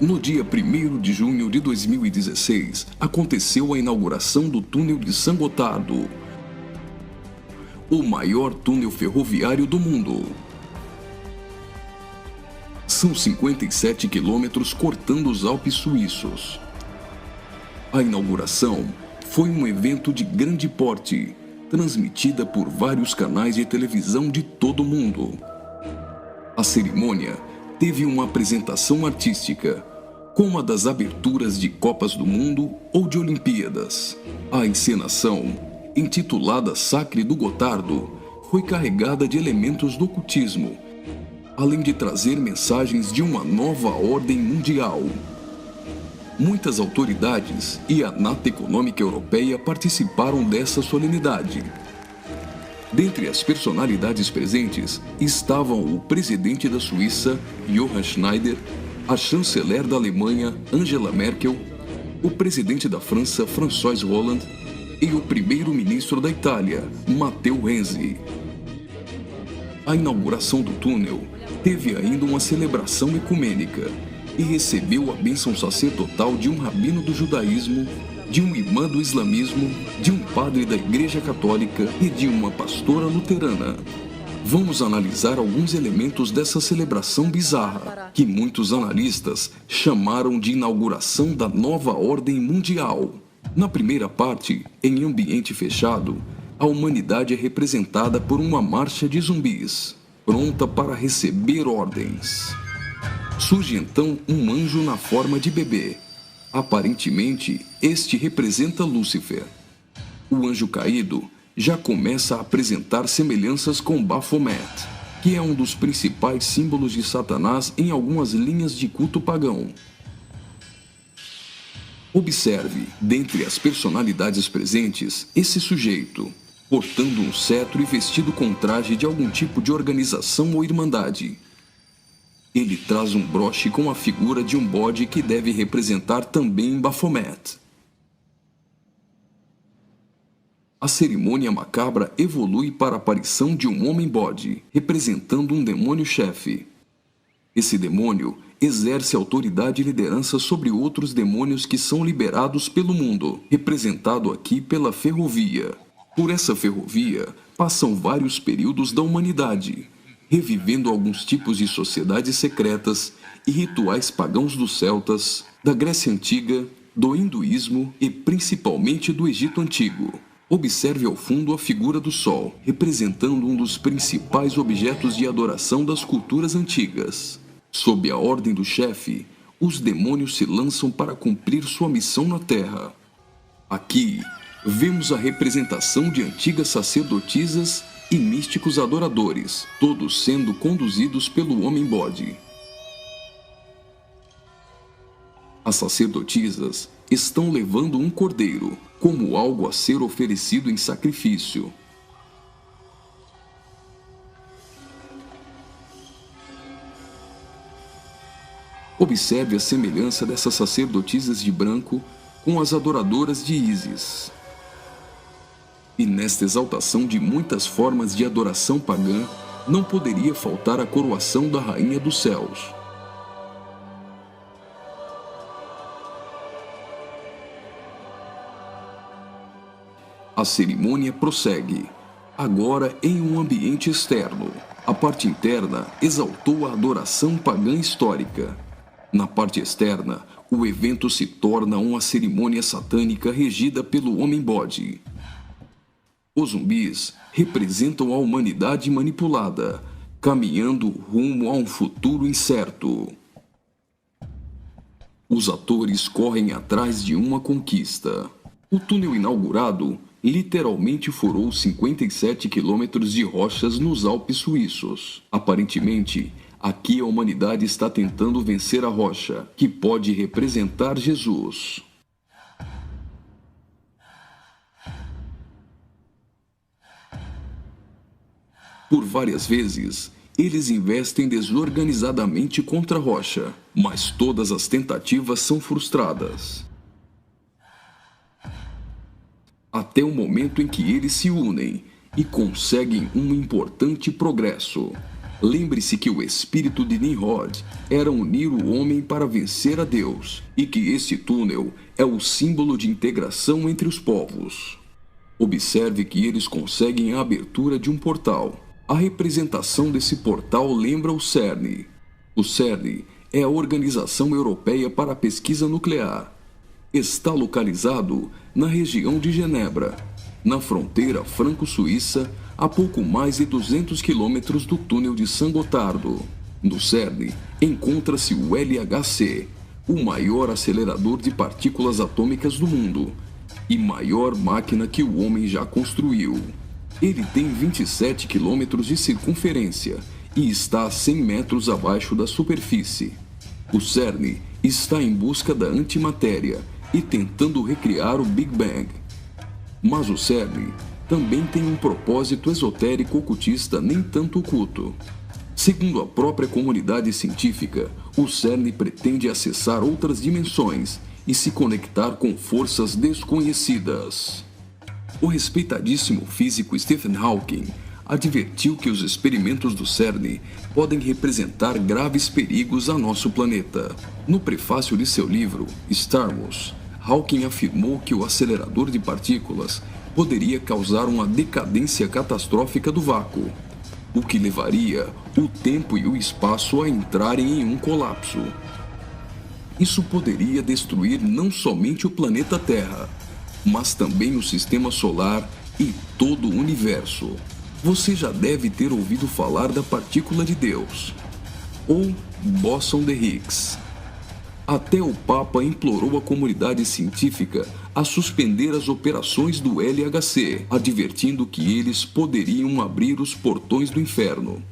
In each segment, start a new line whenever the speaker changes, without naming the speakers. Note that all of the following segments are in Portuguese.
No dia 1º de junho de 2016, aconteceu a inauguração do túnel de San Gotardo, o maior túnel ferroviário do mundo. São 57 quilômetros cortando os Alpes suíços. A inauguração foi um evento de grande porte, transmitida por vários canais de televisão de todo o mundo. A cerimônia teve uma apresentação artística, como a das aberturas de Copas do Mundo ou de Olimpíadas. A encenação, intitulada Sacre do Gotardo, foi carregada de elementos do ocultismo, além de trazer mensagens de uma nova ordem mundial. Muitas autoridades e a Nata Econômica Europeia participaram dessa solenidade. Dentre as personalidades presentes estavam o presidente da Suíça, Johann Schneider, a chanceler da Alemanha, Angela Merkel, o presidente da França, François Hollande, e o primeiro-ministro da Itália, Matteo Renzi. A inauguração do túnel teve ainda uma celebração ecumênica e recebeu a bênção sacerdotal de um rabino do judaísmo, de um imã do islamismo, de um padre da Igreja Católica e de uma pastora luterana. Vamos analisar alguns elementos dessa celebração bizarra, que muitos analistas chamaram de inauguração da nova ordem mundial. Na primeira parte, em ambiente fechado, a humanidade é representada por uma marcha de zumbis, pronta para receber ordens. Surge então um anjo na forma de bebê. Aparentemente, este representa Lúcifer. O anjo caído já começa a apresentar semelhanças com Baphomet, que é um dos principais símbolos de Satanás em algumas linhas de culto pagão. Observe, dentre as personalidades presentes, esse sujeito, portando um cetro e vestido com traje de algum tipo de organização ou irmandade. Ele traz um broche com a figura de um bode que deve representar também Baphomet. A cerimônia macabra evolui para a aparição de um homem-bode, representando um demônio-chefe. Esse demônio exerce autoridade e liderança sobre outros demônios que são liberados pelo mundo, representado aqui pela ferrovia. Por essa ferrovia, passam vários períodos da humanidade, revivendo alguns tipos de sociedades secretas e rituais pagãos dos celtas, da Grécia Antiga, do hinduísmo e principalmente do Egito Antigo. Observe ao fundo a figura do Sol, representando um dos principais objetos de adoração das culturas antigas. Sob a ordem do chefe, os demônios se lançam para cumprir sua missão na Terra. Aqui, vemos a representação de antigas sacerdotisas e místicos adoradores, todos sendo conduzidos pelo homem-bode. As sacerdotisas estão levando um cordeiro, como algo a ser oferecido em sacrifício. Observe a semelhança dessas sacerdotisas de branco com as adoradoras de Ísis. E nesta exaltação de muitas formas de adoração pagã, não poderia faltar a coroação da Rainha dos Céus. A cerimônia prossegue, agora em um ambiente externo. A parte interna exaltou a adoração pagã histórica. Na parte externa, o evento se torna uma cerimônia satânica regida pelo homem-bode. Os zumbis representam a humanidade manipulada, caminhando rumo a um futuro incerto. Os atores correm atrás de uma conquista. O túnel inaugurado literalmente furou 57 quilômetros de rochas nos Alpes suíços. Aparentemente, aqui a humanidade está tentando vencer a rocha, que pode representar Jesus. Por várias vezes, eles investem desorganizadamente contra a rocha, mas todas as tentativas são frustradas. Até o momento em que eles se unem e conseguem um importante progresso. Lembre-se que o espírito de Nimrod era unir o homem para vencer a Deus, e que este túnel é o símbolo de integração entre os povos. Observe que eles conseguem a abertura de um portal. A representação desse portal lembra o CERN. O CERN é a Organização Europeia para a Pesquisa Nuclear. Está localizado na região de Genebra, na fronteira franco-suíça, a pouco mais de 200 quilômetros do túnel de Saint-Gothard. No CERN encontra-se o LHC, o maior acelerador de partículas atômicas do mundo e maior máquina que o homem já construiu. Ele tem 27 quilômetros de circunferência e está a 100 metros abaixo da superfície. O CERN está em busca da antimatéria e tentando recriar o Big Bang. Mas o CERN também tem um propósito esotérico ocultista nem tanto oculto. Segundo a própria comunidade científica, o CERN pretende acessar outras dimensões e se conectar com forças desconhecidas. O respeitadíssimo físico Stephen Hawking advertiu que os experimentos do CERN podem representar graves perigos a nosso planeta. No prefácio de seu livro, Stardust, Hawking afirmou que o acelerador de partículas poderia causar uma decadência catastrófica do vácuo, o que levaria o tempo e o espaço a entrarem em um colapso. Isso poderia destruir não somente o planeta Terra, mas também o sistema solar e todo o universo. Você já deve ter ouvido falar da partícula de Deus, ou bóson de Higgs. Até o Papa implorou a comunidade científica a suspender as operações do LHC, advertindo que eles poderiam abrir os portões do inferno.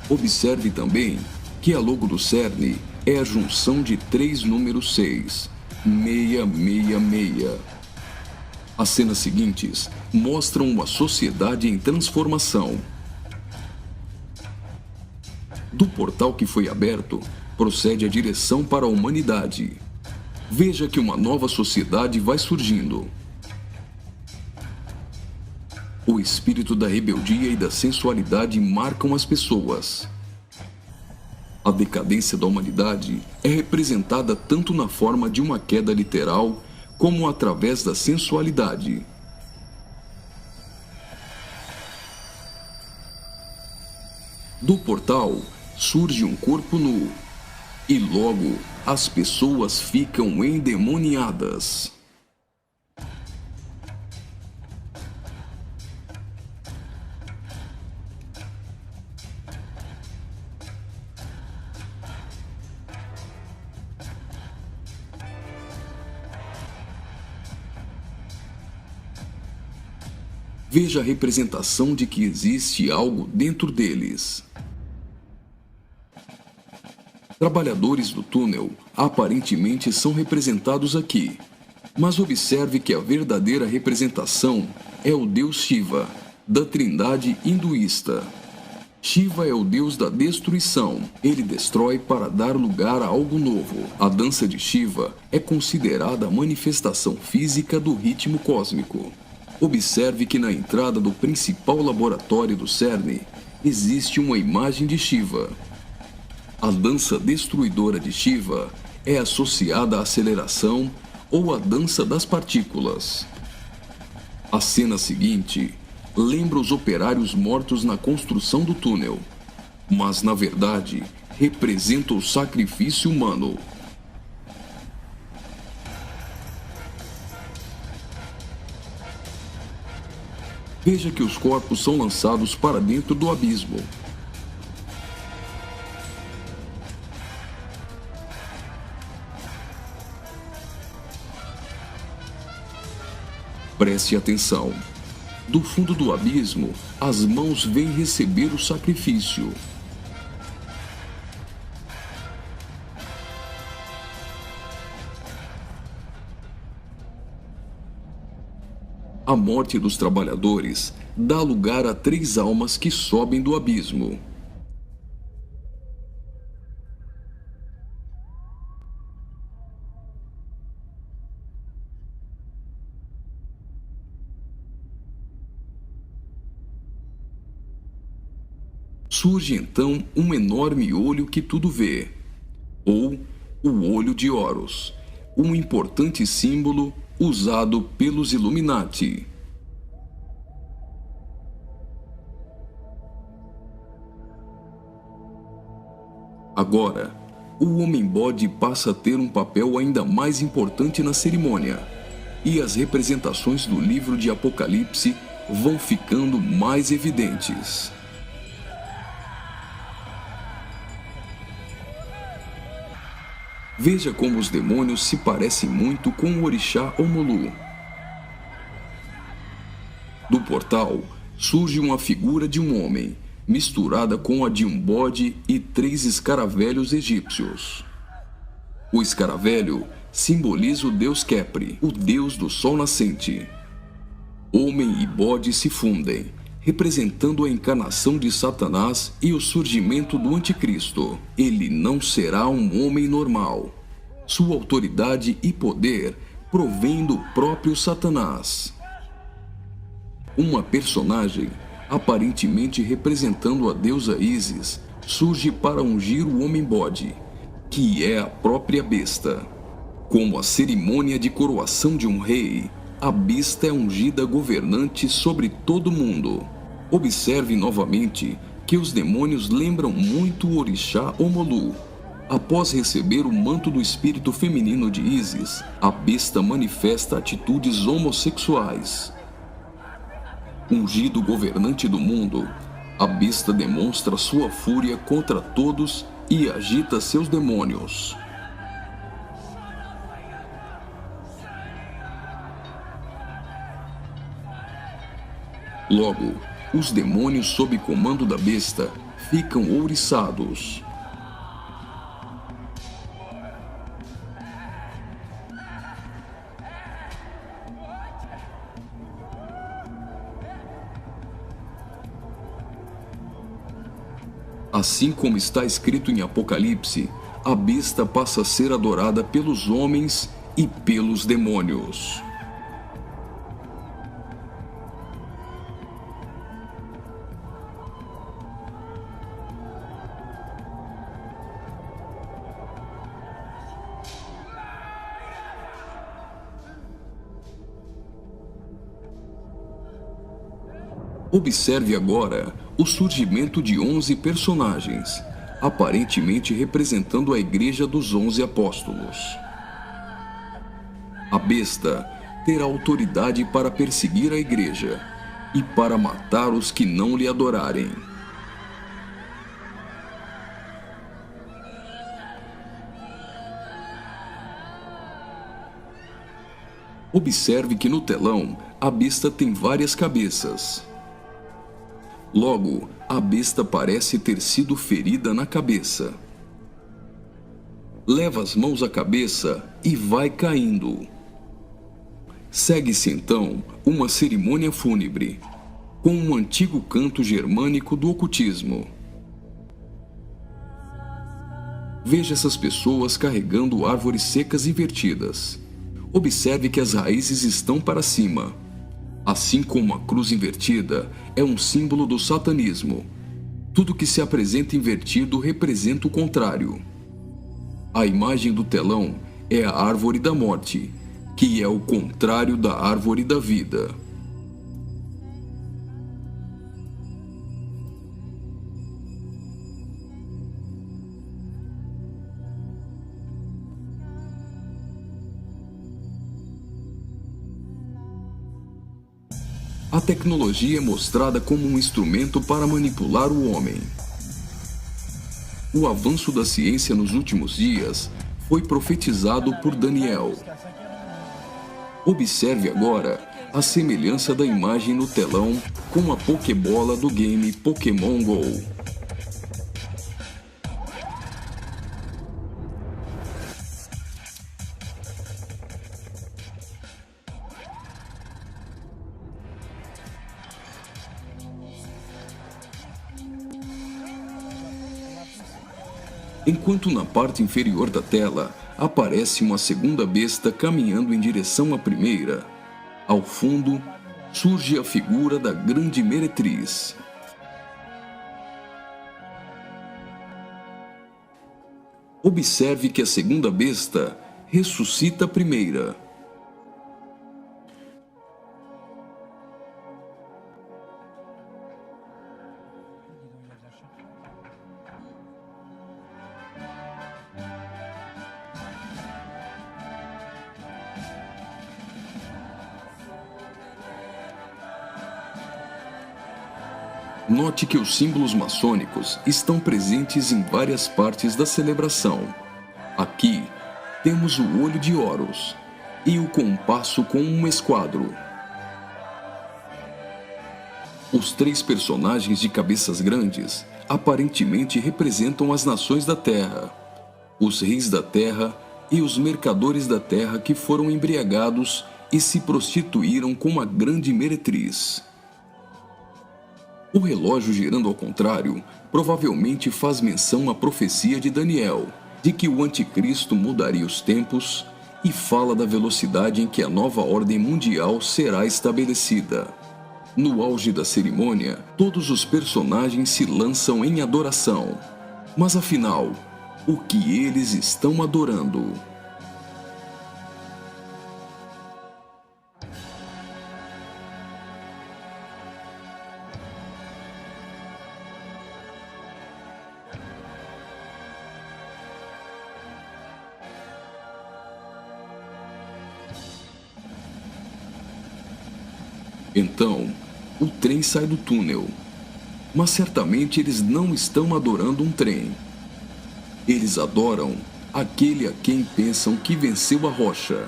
Observe também que a logo do CERN é a junção de 3 números 6, 666. As cenas seguintes mostram uma sociedade em transformação. Do portal que foi aberto, procede a direção para a humanidade. Veja que uma nova sociedade vai surgindo. O espírito da rebeldia e da sensualidade marcam as pessoas. A decadência da humanidade é representada tanto na forma de uma queda literal, como através da sensualidade. Do portal surge um corpo nu, e logo as pessoas ficam endemoniadas. Veja a representação de que existe algo dentro deles. Trabalhadores do túnel aparentemente são representados aqui, mas observe que a verdadeira representação é o deus Shiva, da trindade hinduísta. Shiva é o deus da destruição. Ele destrói para dar lugar a algo novo. A dança de Shiva é considerada a manifestação física do ritmo cósmico. Observe que na entrada do principal laboratório do CERN existe uma imagem de Shiva. A dança destruidora de Shiva é associada à aceleração ou à dança das partículas. A cena seguinte lembra os operários mortos na construção do túnel, mas na verdade representa o sacrifício humano. Veja que os corpos são lançados para dentro do abismo. Preste atenção. Do fundo do abismo, as mãos vêm receber o sacrifício. A morte dos trabalhadores dá lugar a 3 almas que sobem do abismo. surge então um enorme olho que tudo vê, ou o Olho de Horus, um importante símbolo usado pelos Illuminati. Agora, o Homem-Bode passa a ter um papel ainda mais importante na cerimônia, e as representações do livro de Apocalipse vão ficando mais evidentes. Veja como os demônios se parecem muito com o orixá Omolu. Do portal surge uma figura de um homem, misturada com a de um bode e 3 escaravelhos egípcios. O escaravelho simboliza o deus Khepri, o deus do sol nascente. Homem e bode se fundem, representando a encarnação de Satanás e o surgimento do Anticristo. Ele não será um homem normal. Sua autoridade e poder provém do próprio Satanás. Uma personagem, aparentemente representando a deusa Ísis, surge para ungir o Homem-Bode, que é a própria besta. Como a cerimônia de coroação de um rei, a besta é ungida governante sobre todo o mundo. Observe novamente que os demônios lembram muito o orixá Omolu. Após receber o manto do espírito feminino de Ísis, a besta manifesta atitudes homossexuais. Ungido governante do mundo, a besta demonstra sua fúria contra todos e agita seus demônios. Logo, os demônios sob comando da besta ficam ouriçados. Assim como está escrito em Apocalipse, a besta passa a ser adorada pelos homens e pelos demônios. Observe agora o surgimento de 11 personagens, aparentemente representando a Igreja dos 11 Apóstolos. A besta terá autoridade para perseguir a Igreja e para matar os que não lhe adorarem. Observe que no telão a besta tem várias cabeças. Logo, a besta parece ter sido ferida na cabeça. Leva as mãos à cabeça e vai caindo. Segue-se então uma cerimônia fúnebre, com um antigo canto germânico do ocultismo. Veja essas pessoas carregando árvores secas invertidas. Observe que as raízes estão para cima. Assim como a cruz invertida é um símbolo do satanismo, tudo que se apresenta invertido representa o contrário. A imagem do telão é a árvore da morte, que é o contrário da árvore da vida. A tecnologia é mostrada como um instrumento para manipular o homem. O avanço da ciência nos últimos dias foi profetizado por Daniel. Observe agora a semelhança da imagem no telão com a Pokébola do game Pokémon Go. Enquanto na parte inferior da tela aparece uma segunda besta caminhando em direção à primeira, ao fundo surge a figura da grande meretriz. Observe que a segunda besta ressuscita a primeira. Note que os símbolos maçônicos estão presentes em várias partes da celebração. Aqui, temos o olho de Horus e o compasso com um esquadro. Os três personagens de cabeças grandes aparentemente representam as nações da Terra, os reis da Terra e os mercadores da Terra que foram embriagados e se prostituíram com uma grande meretriz. O relógio girando ao contrário provavelmente faz menção à profecia de Daniel, de que o anticristo mudaria os tempos, e fala da velocidade em que a nova ordem mundial será estabelecida. No auge da cerimônia, todos os personagens se lançam em adoração. Mas afinal, o que eles estão adorando? Então, o trem sai do túnel. Mas certamente eles não estão adorando um trem. Eles adoram aquele a quem pensam que venceu a rocha.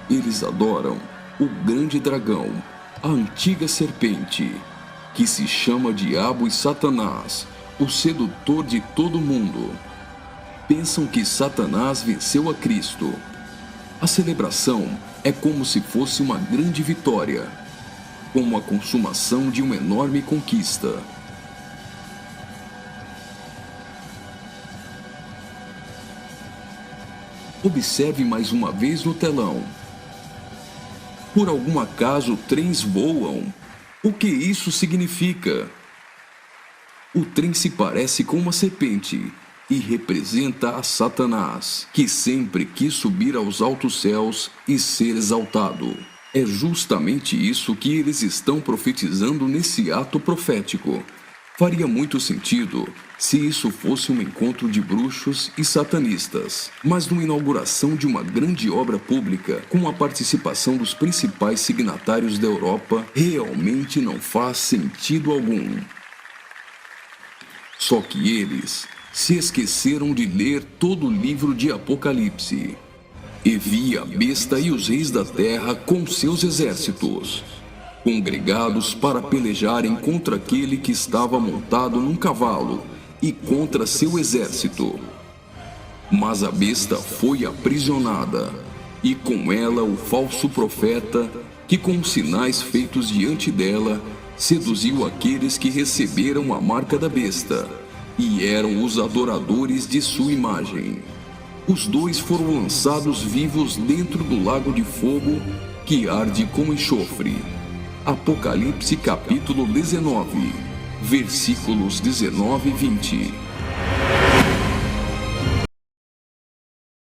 Eles adoram o grande dragão, a antiga serpente, que se chama Diabo e Satanás, o sedutor de todo mundo. Pensam que Satanás venceu a Cristo. A celebração é como se fosse uma grande vitória, como a consumação de uma enorme conquista. Observe mais uma vez no telão. Por algum acaso, trens voam? O que isso significa? O trem se parece com uma serpente e representa a Satanás, que sempre quis subir aos altos céus e ser exaltado. É justamente isso que eles estão profetizando nesse ato profético. Faria muito sentido se isso fosse um encontro de bruxos e satanistas, mas numa inauguração de uma grande obra pública, com a participação dos principais signatários da Europa, realmente não faz sentido algum. Só que eles se esqueceram de ler todo o livro de Apocalipse. E vi a besta e os reis da terra com seus exércitos, congregados para pelejarem contra aquele que estava montado num cavalo e contra seu exército. Mas a besta foi aprisionada, e com ela o falso profeta, que com sinais feitos diante dela, seduziu aqueles que receberam a marca da besta, e eram os adoradores de sua imagem. Os dois foram lançados vivos dentro do lago de fogo, que arde com enxofre. Apocalipse capítulo 19, versículos 19 e 20.